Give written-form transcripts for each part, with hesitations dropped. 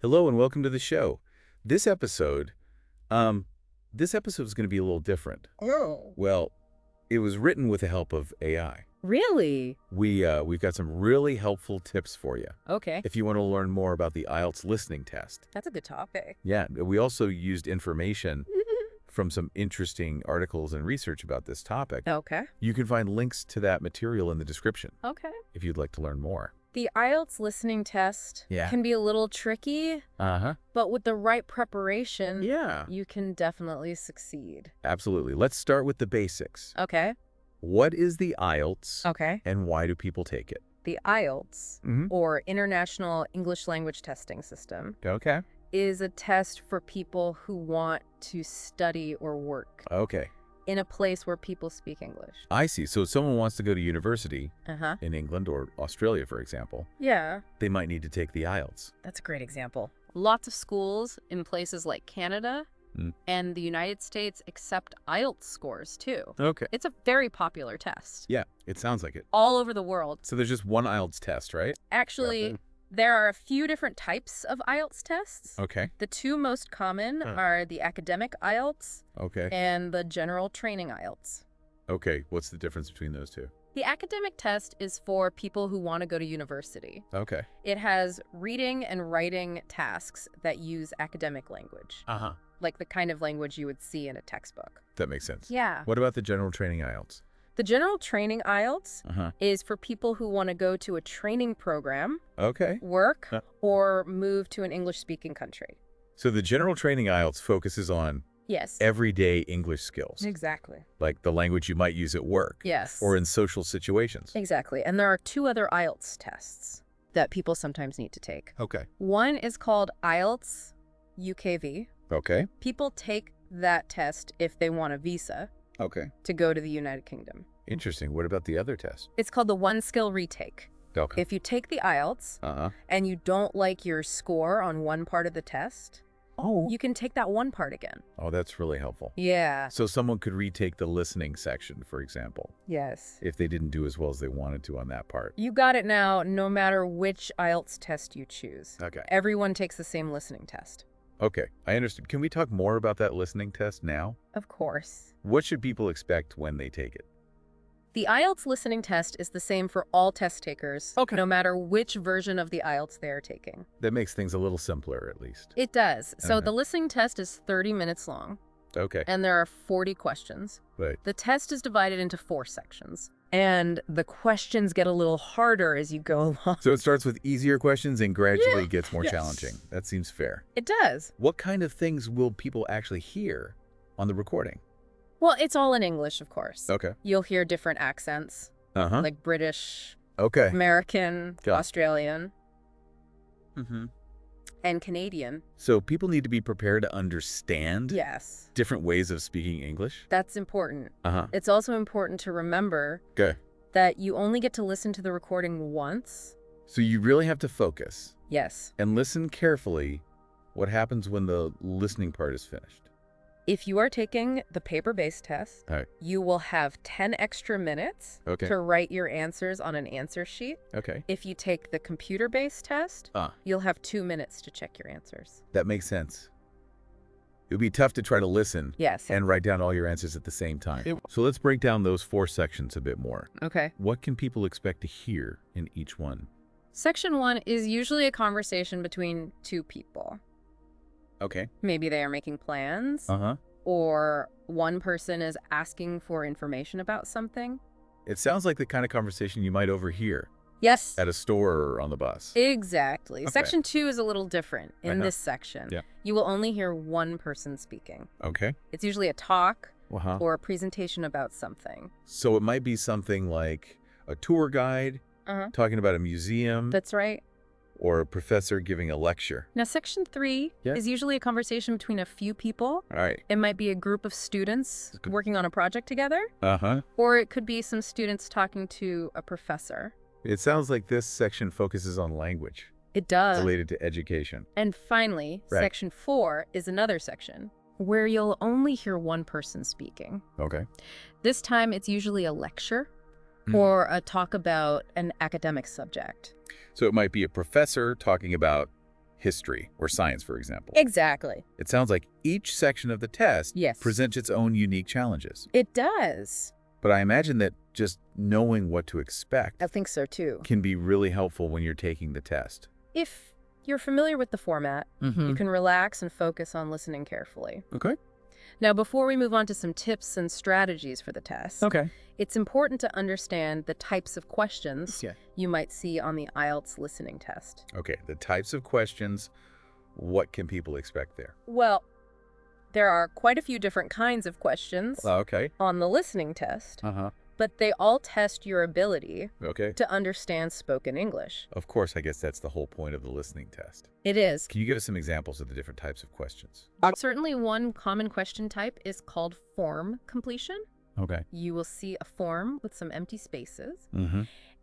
Hello and welcome to the show. This episode, this episode is going to be a little different. Oh. Well, it was written with the help of AI. Really? We've got some really helpful tips for you Okay. if you want to learn more about the IELTS listening test. That's a good topic. Yeah, we also used information from some interesting articles and research about this topic. Okay. You can find links to that material in the description Okay. if you'd like to learn more. The IELTS listening test can be a little tricky, but with the right preparation, you can definitely succeed. Absolutely. Let's start with the basics. Okay. What is the IELTS? Okay. And why do people take it? The IELTS, or International English Language Testing System, Okay. is a test for people who want to study or work Okay. in a place where people speak English. I see. So if someone wants to go to university Uh-huh. in England or Australia, for example, Yeah. they might need to take the IELTS. That's a great example. Lots of schools in places like Canada Mm. and the United States accept IELTS scores, too. Okay. It's a very popular test. Yeah, it sounds like it. All over the world. So there's just one IELTS test, right? Actually, there are a few different types of IELTS tests. Okay. The two most common are the academic IELTS Okay. and the general training IELTS. Okay. What's the difference between those two? The academic test is for people who want to go to university. Okay. It has reading and writing tasks that use academic language, like the kind of language you would see in a textbook. That makes sense. Yeah. What about the general training IELTS? The general training IELTS Uh-huh. is for people who want to go to a training program, Okay. work, or move to an English-speaking country. So the general training IELTS focuses on Yes. everyday English skills, Exactly. like the language you might use at work Yes. or in social situations. Exactly. And there are two other IELTS tests that people sometimes need to take. Okay. One is called IELTS UKV. Okay. People take that test if they want a visa Okay. to go to the United Kingdom. Interesting. What about the other test? It's called the one skill retake. Okay. If you take the IELTS Uh-huh. and you don't like your score on one part of the test, Oh. you can take that one part again. Oh, that's really helpful. Yeah. So someone could retake the listening section, for example, Yes. if they didn't do as well as they wanted to on that part. You got it now, no matter which IELTS test you choose. Okay. Everyone takes the same listening test. Okay. I understand. Can we talk more about that listening test now? Of course. What should people expect when they take it? The IELTS listening test is the same for all test takers, Okay. no matter which version of the IELTS they are taking. That makes things a little simpler, at least. It does. So Uh-huh. the listening test is 30 minutes long, Okay. and there are 40 questions. Right. The test is divided into 4 sections, and the questions get a little harder as you go along. So it starts with easier questions and gradually Yeah. gets more Yes. challenging. That seems fair. It does. What kind of things will people actually hear on the recording? Well, it's all in English, of course. Okay. You'll hear different accents, Uh-huh. like British, Okay. American, Got it. Australian, Mm-hmm. and Canadian. So people need to be prepared to understand Yes. different ways of speaking English? That's important. Uh-huh. It's also important to remember Okay. that you only get to listen to the recording once. So you really have to focus Yes. and listen carefully what happens when the listening part is finished. If you are taking the paper-based test, All right. you will have 10 extra minutes Okay. to write your answers on an answer sheet. Okay. If you take the computer-based test, you'll have 2 minutes to check your answers. That makes sense. It would be tough to try to listen Yes. and write down all your answers at the same time. So let's break down those 4 sections a bit more. Okay. What can people expect to hear in each one? Section 1 is usually a conversation between 2 people. Okay. Maybe they are making plans, Uh-huh. or one person is asking for information about something. It sounds like the kind of conversation you might overhear Yes. at a store or on the bus. Exactly. Okay. Section 2 is a little different in Uh-huh. this section. Yeah. You will only hear one person speaking. Okay. It's usually a talk Uh-huh. or a presentation about something. So it might be something like a tour guide Uh-huh. talking about a museum That's right. or a professor giving a lecture. Now, section 3 Yeah. is usually a conversation between a few people. All right. It might be a group of students Good. working on a project together, Uh-huh. or it could be some students talking to a professor. It sounds like this section focuses on language It does. related to education. And finally, Right. section 4 is another section where you'll only hear one person speaking. Okay. This time, it's usually a lecture Mhm. or a talk about an academic subject. So it might be a professor talking about history or science, for example. Exactly. It sounds like each section of the test Yes. presents its own unique challenges. It does. But I imagine that just knowing what to expect I think so, too. can be really helpful when you're taking the test. If you're familiar with the format, you can relax and focus on listening carefully. Okay. Now, before we move on to some tips and strategies for the test, it's important to understand the types of questions you might see on the IELTS listening test. Okay, the types of questions, what can people expect there? Well, there are quite a few different kinds of questions on the listening test, but they all test your ability to understand spoken English. Of course, I guess that's the whole point of the listening test. It is. Can you give us some examples of the different types of questions? Certainly one common question type is called form completion. Okay. You will see a form with some empty spaces,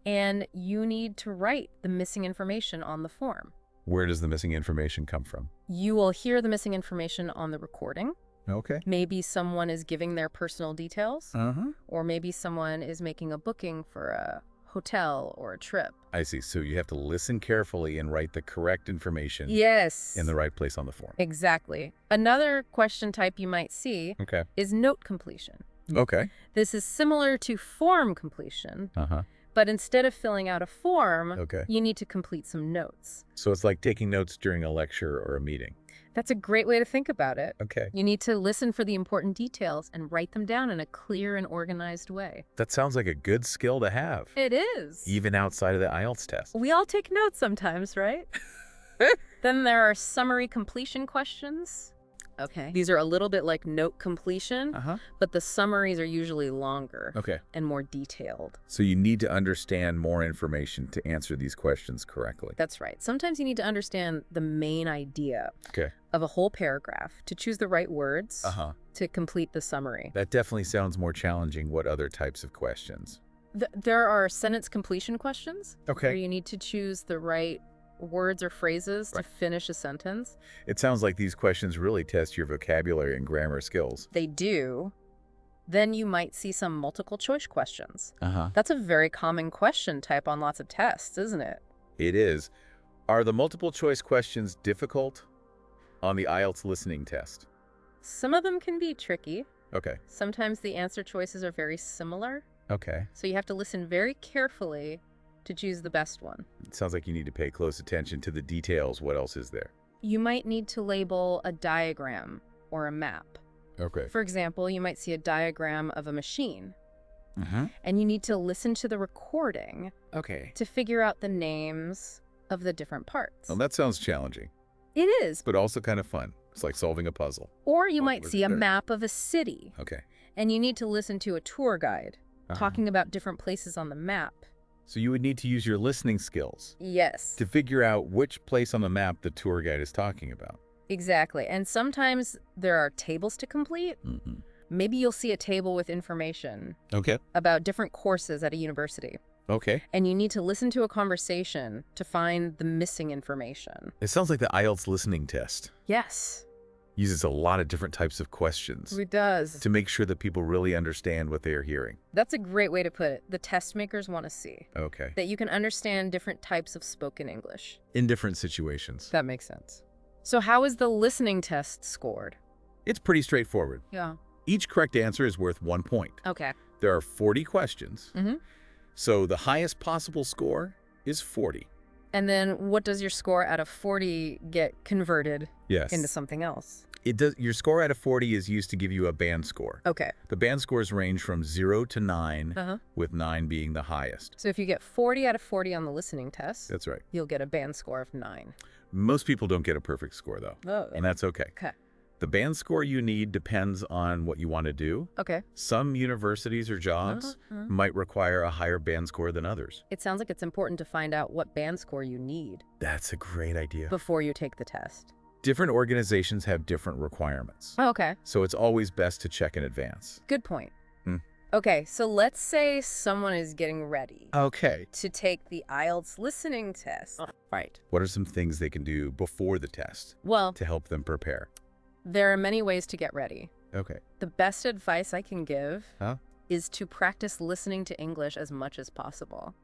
and you need to write the missing information on the form. Where does the missing information come from? You will hear the missing information on the recording. Okay. Maybe someone is giving their personal details, or maybe someone is making a booking for a hotel or a trip. I see. So you have to listen carefully and write the correct information in the right place on the form. Exactly. Another question type you might see is note completion. Okay. This is similar to form completion, but instead of filling out a form, you need to complete some notes. So it's like taking notes during a lecture or a meeting. That's a great way to think about it. Okay. You need to listen for the important details and write them down in a clear and organized way. That sounds like a good skill to have. It is. Even outside of the IELTS test. We all take notes sometimes, right? Then there are summary completion questions. Okay. These are a little bit like note completion, but the summaries are usually longer and more detailed. So you need to understand more information to answer these questions correctly. That's right. Sometimes you need to understand the main idea of a whole paragraph to choose the right words to complete the summary. That definitely sounds more challenging. What other types of questions? There are sentence completion questions where you need to choose the right words or phrases to finish a sentence. It sounds like these questions really test your vocabulary and grammar skills. They do. Then you might see some multiple choice questions. That's a very common question type on lots of tests, isn't it? It is. Are the multiple choice questions difficult on the IELTS listening test? Some of them can be tricky. Okay. Sometimes the answer choices are very similar. Okay. So you have to listen very carefully to choose the best one. It sounds like you need to pay close attention to the details. What else is there? You might need to label a diagram or a map. Okay. For example, you might see a diagram of a machine. And you need to listen to the recording to figure out the names of the different parts. Well, that sounds challenging. It is. But also kind of fun. It's like solving a puzzle. Or you might see a map of a city. Okay. And you need to listen to a tour guide talking about different places on the map. So you would need to use your listening skills. Yes. To figure out which place on the map the tour guide is talking about. Exactly. And sometimes there are tables to complete. Maybe you'll see a table with information about different courses at a university. And you need to listen to a conversation to find the missing information. It sounds like the IELTS listening test. Yes. Uses a lot of different types of questions. It does. To make sure that people really understand what they are hearing. That's a great way to put it. The test makers want to see that you can understand different types of spoken English. In different situations. That makes sense. So how is the listening test scored? It's pretty straightforward. Yeah. Each correct answer is worth 1 point. Okay. There are 40 questions. So the highest possible score is 40. And then what does your score out of 40 get converted into something else? It does. Your score out of 40 is used to give you a band score. Okay. The band scores range from 0 to 9, with 9 being the highest. So if you get 40 out of 40 on the listening test, that's right, you'll get a band score of 9. Most people don't get a perfect score, though. Oh. And that's okay. Okay. The band score you need depends on what you want to do. Okay. Some universities or jobs might require a higher band score than others. It sounds like it's important to find out what band score you need. That's a great idea. Before you take the test. Different organizations have different requirements. Oh, okay. So it's always best to check in advance. Good point. Okay, so let's say someone is getting ready to take the IELTS listening test. Right. What are some things they can do before the test to help them prepare? There are many ways to get ready. Okay. The best advice I can give is to practice listening to English as much as possible.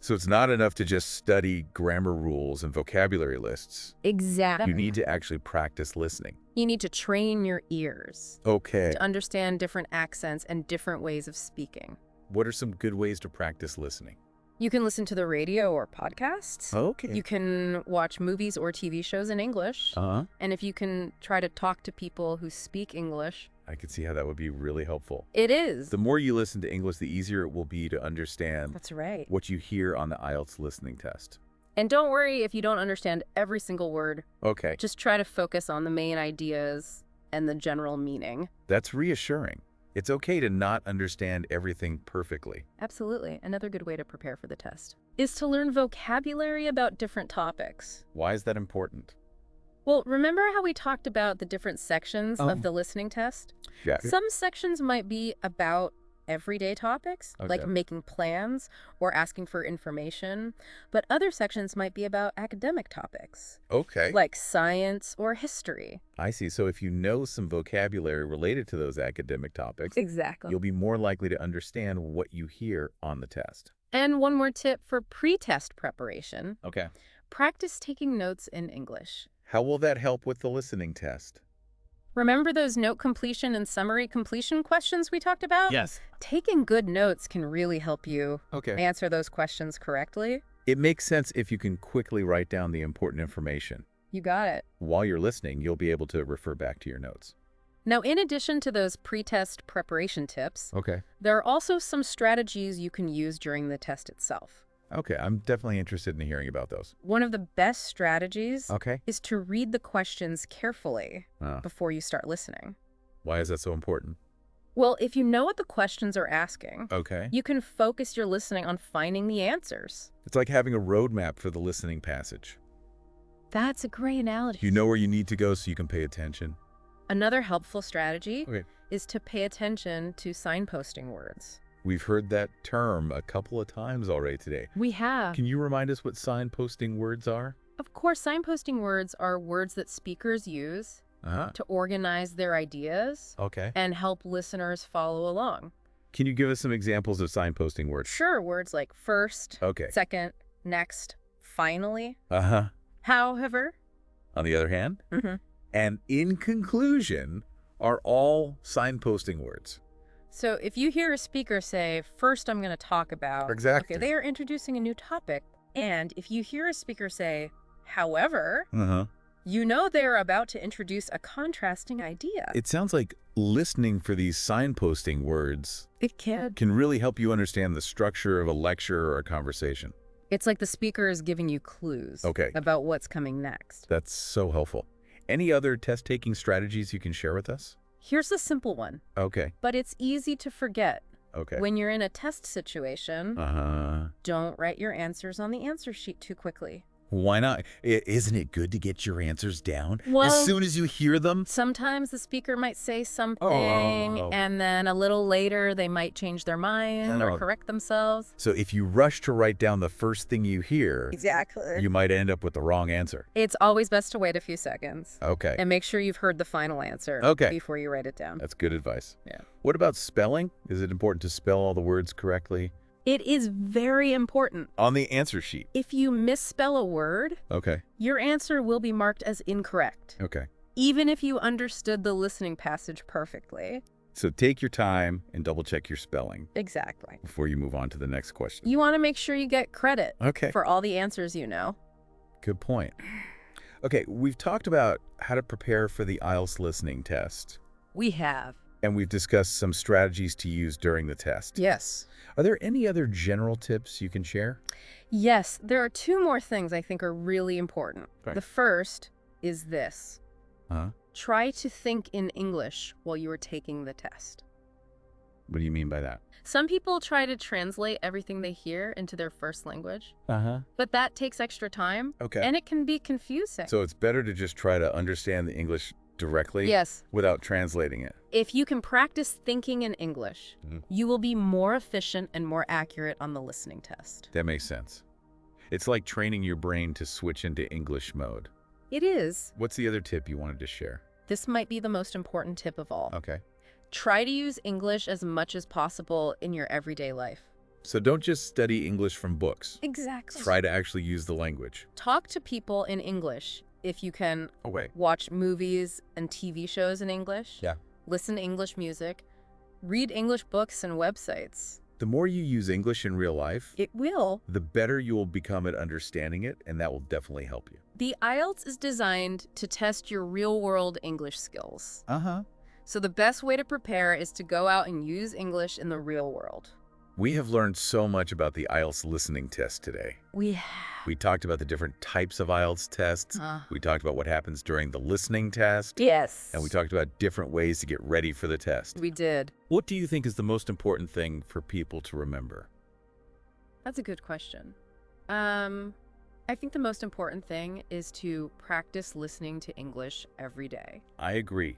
So it's not enough to just study grammar rules and vocabulary lists. Exactly. You need to actually practice listening. You need to train your ears Okay. to understand different accents and different ways of speaking. What are some good ways to practice listening? You can listen to the radio or podcasts. Okay. You can watch movies or TV shows in English. And if you can try to talk to people who speak English. I can see how that would be really helpful. It is. The more you listen to English, the easier it will be to understand That's right. what you hear on the IELTS listening test. And don't worry if you don't understand every single word. Okay. Just try to focus on the main ideas and the general meaning. That's reassuring. It's okay to not understand everything perfectly. Absolutely. Another good way to prepare for the test is to learn vocabulary about different topics. Why is that important? Well, remember how we talked about the different sections of the listening test? Yeah. Some sections might be about everyday topics, like making plans or asking for information, but other sections might be about academic topics. Okay. Like science or history. I see. So if you know some vocabulary related to those academic topics, Exactly. you'll be more likely to understand what you hear on the test. And one more tip for pre-test preparation. Okay. Practice taking notes in English. How will that help with the listening test? Remember those note completion and summary completion questions we talked about? Yes. Taking good notes can really help you Okay. answer those questions correctly. It makes sense if you can quickly write down the important information. You got it. While you're listening, you'll be able to refer back to your notes. Now, in addition to those pre-test preparation tips, Okay. there are also some strategies you can use during the test itself. Okay, I'm definitely interested in hearing about those. One of the best strategies Okay. is to read the questions carefully Ah. before you start listening. Why is that so important? Well, if you know what the questions are asking, Okay. you can focus your listening on finding the answers. It's like having a roadmap for the listening passage. That's a great analogy. You know where you need to go so you can pay attention. Another helpful strategy Okay. is to pay attention to signposting words. We've heard that term a couple of times already today. We have. Can you remind us what signposting words are? Of course, signposting words are words that speakers use to organize their ideas Okay. and help listeners follow along. Can you give us some examples of signposting words? Sure, words like first, Okay. second, next, finally, Uh-huh. however. On the other hand, Mm-hmm. and in conclusion are all signposting words. So if you hear a speaker say, first I'm going to talk about, Exactly. okay, they are introducing a new topic. And if you hear a speaker say, however, you know they're about to introduce a contrasting idea. It sounds like listening for these signposting words It can. can really help you understand the structure of a lecture or a conversation. It's like the speaker is giving you clues about what's coming next. That's so helpful. Any other test-taking strategies you can share with us? Here's a simple one, Okay. but it's easy to forget. Okay. When you're in a test situation, Uh-huh. don't write your answers on the answer sheet too quickly. Why not? Isn't it good to get your answers down Well, as soon as you hear them? Sometimes the speaker might say something, Oh. and then a little later they might change their mind or correct themselves. So if you rush to write down the first thing you hear, Exactly. you might end up with the wrong answer. It's always best to wait a few seconds Okay. and make sure you've heard the final answer before you write it down. That's good advice. Yeah. What about spelling? Is it important to spell all the words correctly? It is very important. On the answer sheet. If you misspell a word, Okay. your answer will be marked as incorrect, Okay. even if you understood the listening passage perfectly. So take your time and double check your spelling Exactly. before you move on to the next question. You want to make sure you get credit Okay. for all the answers you know. Good point. Okay, we've talked about how to prepare for the IELTS listening test, We have. and we've discussed some strategies to use during the test. Yes. Are there any other general tips you can share? Yes, there are two more things I think are really important. Right. The first is this. Uh-huh. Try to think in English while you are taking the test. What do you mean by that? Some people try to translate everything they hear into their first language, but that takes extra time, Okay. and it can be confusing. So it's better to just try to understand the English directly Yes. without translating it. If you can practice thinking in English, Mhm. you will be more efficient and more accurate on the listening test. That makes sense. It's like training your brain to switch into English mode. It is. What's the other tip you wanted to share? This might be the most important tip of all. Okay. Try to use English as much as possible in your everyday life. So don't just study English from books. Exactly. Try to actually use the language. Talk to people in English if you can. Watch movies and TV shows in English. Yeah. Listen to English music. Read English books and websites. The more you use English in real life, the better you will become at understanding it, and that will definitely help you. The IELTS is designed to test your real-world English skills. So the best way to prepare is to go out and use English in the real world. We have learned so much about the IELTS listening test today. We talked about the different types of IELTS tests. We talked about what happens during the listening test. Yes. And we talked about different ways to get ready for the test. We did. What do you think is the most important thing for people to remember? That's a good question. I think the most important thing is to practice listening to English every day. I agree.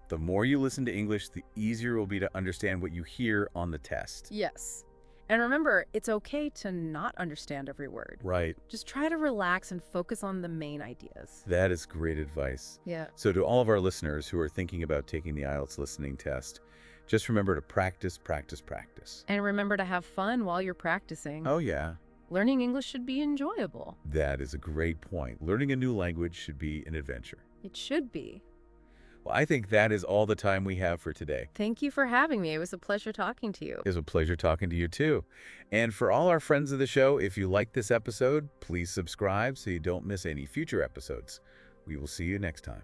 The more you listen to English, the easier it will be to understand what you hear on the test. Yes. And remember, it's okay to not understand every word. Right. Just try to relax and focus on the main ideas. That is great advice. Yeah. So to all of our listeners who are thinking about taking the IELTS listening test, just remember to practice, practice, practice. And remember to have fun while you're practicing. Oh, yeah. Learning English should be enjoyable. That is a great point. Learning a new language should be an adventure. It should be. Well, I think that is all the time we have for today. Thank you for having me. It was a pleasure talking to you. It was a pleasure talking to you, too. And for all our friends of the show, if you liked this episode, please subscribe so you don't miss any future episodes. We will see you next time.